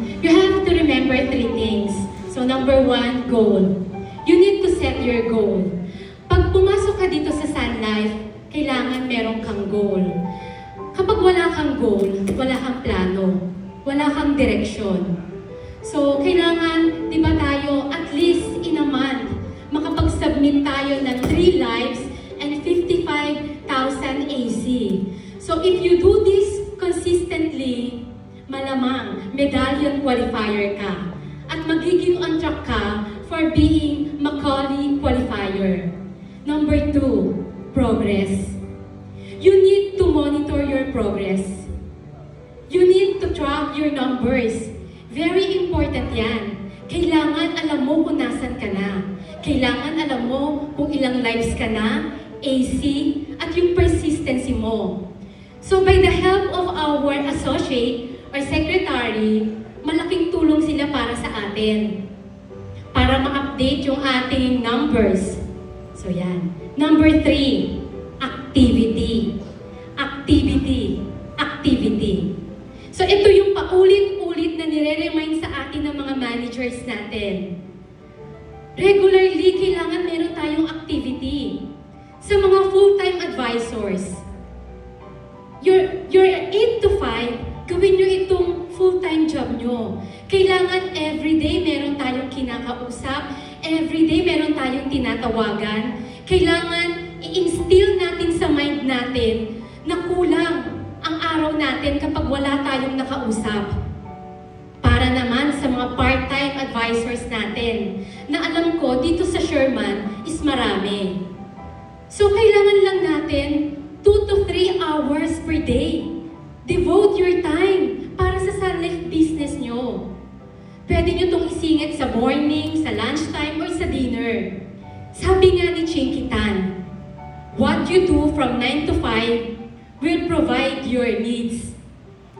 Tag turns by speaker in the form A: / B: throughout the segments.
A: You have to remember 3 things. So number 1, goal. You need to set your goal. Pag pumasok ka dito sa Sun Life, kailangan meron kang goal. Kapag wala kang goal, wala kang plano, wala kang direksyon. So kailangan, di ba tayo, at least in a month, makapag-submit tayo ng 3 lives and 55,000 AC. So if you do this consistently, malamang medallion qualifier ka at magiging on track ka for being Macaulay qualifier. Number 2, progress. You need to monitor your progress. You need to track your numbers. Very important yan. Kailangan alam mo kung nasan ka na. Kailangan alam mo kung ilang lives ka na, AC, at yung persistency mo. So by the help of our associate or secretary, malaking tulong sila para sa atin. Para ma-update yung ating numbers. So yan. Number 3, activity. Activity. Activity. So ito yung paulit-ulit na nire-remind sa atin ng mga managers natin. Regularly, kailangan meron tayong activity. Sa mga full-time advisors, your 8 to 5, gawin nyo itong full-time job nyo. Kailangan everyday meron tayong kinakausap, everyday meron tayong tinatawagan. Kailangan i-instill natin sa mind natin na kulang ang araw natin kapag wala tayong nakausap. Para naman sa mga part-time advisors natin, na alam ko dito sa Sherman is marami. So kailangan lang natin 2 to 3 hours per day. Devote your time para sa Sun Life business nyo. Pwede nyo itong isingit sa morning, sa lunchtime, or sa dinner. Sabi nga ni Chinky Tan, what you do from 9 to 5 will provide your needs.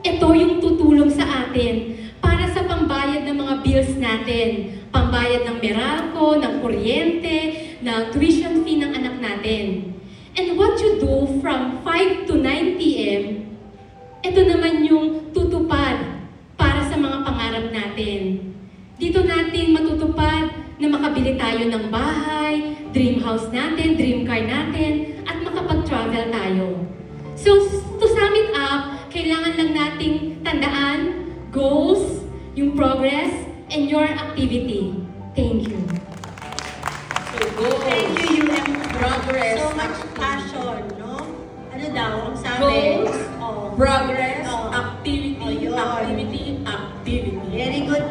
A: Ito yung tutulong sa atin para sa pambayad ng mga bills natin. Pambayad ng Meralco, ng kuryente, ng tuition fee ng anak natin. And what you do from 5 to 9 p.m., ito naman yung tutupad para sa mga pangarap natin. Dito natin matutupad na makabili tayo ng bahay, dream house natin, dream car natin, at makapag-travel tayo. So, to sum it up, kailangan lang nating tandaan, goals, yung progress, and your activity. Thank you.
B: So, goals.
C: Thank you, UM.
B: Progress.
C: So much passion, no? Ano daw ang sabi?
B: Goals, progress,
C: Oh.
B: activity,
C: Ayun.
B: activity, activity.
C: Very good.